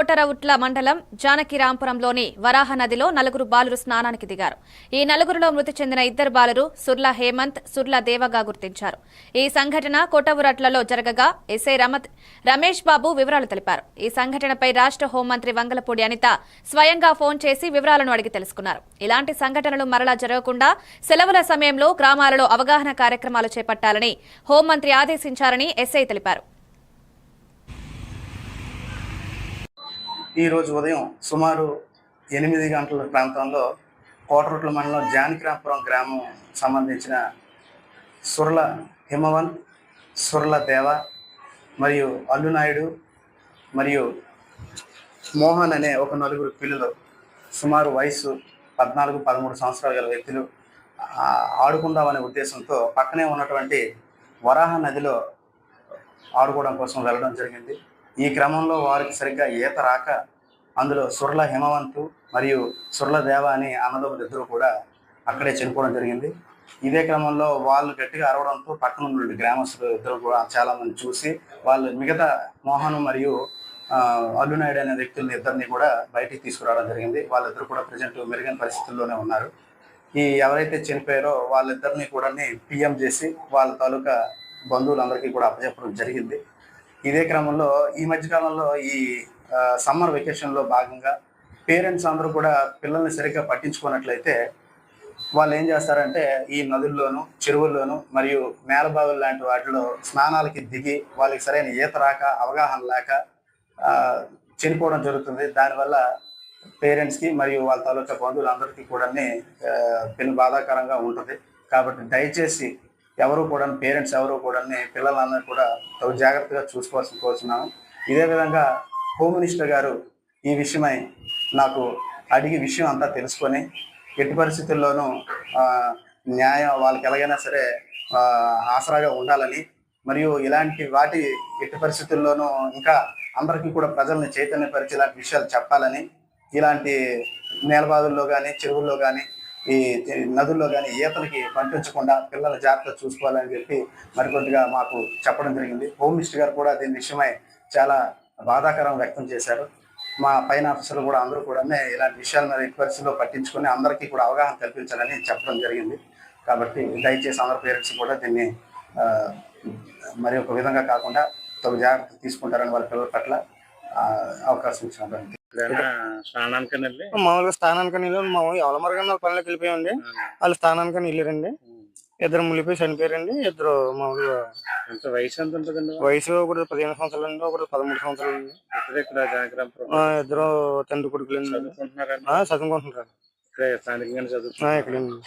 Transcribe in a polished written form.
కోటరవుట్ల మండలం జానకిరాంపురంలోని వరాహ నదిలో నలుగురు బాలురు స్నానానికి దిగారు. ఈ నలుగురిలో మృతి చెందిన ఇద్దరు బాలురు సుర్ల హేమంత్, సుర్ల దేవగా గుర్తించారు. ఈ సంఘటన కోటవురట్లలో జరగగా ఎస్ఐ రమేష్ బాబు వివరాలు తెలిపారు. ఈ సంఘటనపై రాష్ట్ర హోంమంత్రి వంగలపూడి అనిత స్వయంగా ఫోన్ చేసి వివరాలను అడిగి తెలుసుకున్నారు. ఇలాంటి సంఘటనలు మరలా జరగకుండా సెలవుల సమయంలో గ్రామాలలో అవగాహన కార్యక్రమాలు చేపట్టాలని హోంమంత్రి ఆదేశించారని ఎస్ఐ తెలిపారు. ఈరోజు ఉదయం సుమారు 8 గంటల ప్రాంతంలో కోటరొట్ల మండలం జానకిరాంపురం గ్రామం సంబంధించిన సుర్ల హిమవంత్, సుర్ల దేవ మరియు అల్లునాయుడు మరియు మోహన్ అనే ఒక నలుగురు పిల్లలు సుమారు వయసు 14-13 సంవత్సరాల గల వ్యక్తులు ఆడుకుందామనే ఉద్దేశంతో పక్కనే ఉన్నటువంటి వరాహ నదిలో ఆడుకోవడం కోసం వెళ్ళడం జరిగింది. ఈ క్రమంలో వారికి సరిగ్గా ఈత రాక అందులో సుర్ల హిమవంతు మరియు సుర్ల దేవ అని అన్నదమ్ములు ఇద్దరు కూడా అక్కడే చనిపోవడం జరిగింది. ఇదే క్రమంలో వాళ్ళు గట్టిగా అరవడంతో పక్కన ఉన్న గ్రామస్తులు ఇద్దరు కూడా చాలామంది చూసి వాళ్ళు మిగతా మోహన్ మరియు అల్లునాయుడు అనే వ్యక్తుల్ని ఇద్దరిని కూడా బయటికి తీసుకురావడం జరిగింది. వాళ్ళిద్దరు కూడా ప్రజెంట్ మెరుగైన పరిస్థితుల్లోనే ఉన్నారు. ఈ ఎవరైతే చనిపోయారో వాళ్ళిద్దరిని కూడా పిఎం చేసి వాళ్ళ తాలూకా బంధువులందరికీ కూడా అప్పచెప్పడం జరిగింది. ఇదే క్రమంలో ఈ మధ్యకాలంలో ఈ సమ్మర్ వెకేషన్లో భాగంగా పేరెంట్స్ అందరూ కూడా పిల్లల్ని సరిగ్గా పట్టించుకున్నట్లయితే వాళ్ళు ఏం చేస్తారంటే ఈ నదుల్లోనూ చెరువుల్లోనూ మరియు మేలబావులు లాంటి వాటిలో స్నానాలకి దిగి వాళ్ళకి సరైన ఈత రాక అవగాహన లేక చనిపోవడం జరుగుతుంది. దానివల్ల పేరెంట్స్కి మరియు వాళ్ళ తాలూకా బంధువులందరికీ కూడా పెను బాధాకరంగా ఉంటుంది. కాబట్టి దయచేసి ఎవరు కూడా పేరెంట్స్ ఎవరు కూడా పిల్లలందరూ కూడా తగు జాగ్రత్తగా చూసుకోవాల్సి కోరుతున్నాను. ఇదే విధంగా హోమ్ మినిస్టర్ గారు ఈ విషయమై నాకు అడిగి విషయం అంతా తెలుసుకొని ఎట్టి పరిస్థితుల్లోనూ న్యాయం వాళ్ళకి ఎలాగైనా సరే ఆసరాగా ఉండాలని మరియు ఇలాంటి వాటి ఎట్టి పరిస్థితుల్లోనూ ఇంకా అందరికీ కూడా ప్రజల్ని చైతన్యపరిచి ఇలాంటి విషయాలు చెప్పాలని, ఇలాంటి నేలబాదుల్లో కానీ చెరువుల్లో కానీ ఈ నదుల్లో కానీ ఈతలకి పంపించకుండా పిల్లల జాగ్రత్త చూసుకోవాలని చెప్పి మరికొద్దిగా మాకు చెప్పడం జరిగింది. హోమ్ మినిస్టర్ గారు కూడా దీని విషయమై చాలా బాధాకరం వ్యక్తం చేశారు. మా పైన ఆఫీసర్లు కూడా అందరూ కూడా ఇలాంటి విషయాల మీద పరిస్థితుల్లో పట్టించుకొని అందరికీ కూడా అవగాహన కల్పించాలని చెప్పడం జరిగింది. కాబట్టి దయచేసి అందరు పేరెంట్స్ కూడా దీన్ని మరి ఒక విధంగా కాకుండా తగు జాగ్రత్త తీసుకుంటారని వాళ్ళ పిల్లల పట్ల అవకాశం ఇచ్చినటువంటి మామూలుగా స్థానానికి ఎవరమరగా పనులకు వెళ్ళిపోయామండి. వాళ్ళు స్థానానికి వెళ్ళారండి. ఇద్దరు మునిగిపోయి చనిపోయారండి. ఇద్దరు మామూలుగా వయసు ఒకటి 15 సంవత్సరాలు అండి, ఒకటి 13 సంవత్సరాలు అండి. ఇద్దరు తండ్రి కొడుకులు చదువుకుంటున్నారు. ఇక్కడండి.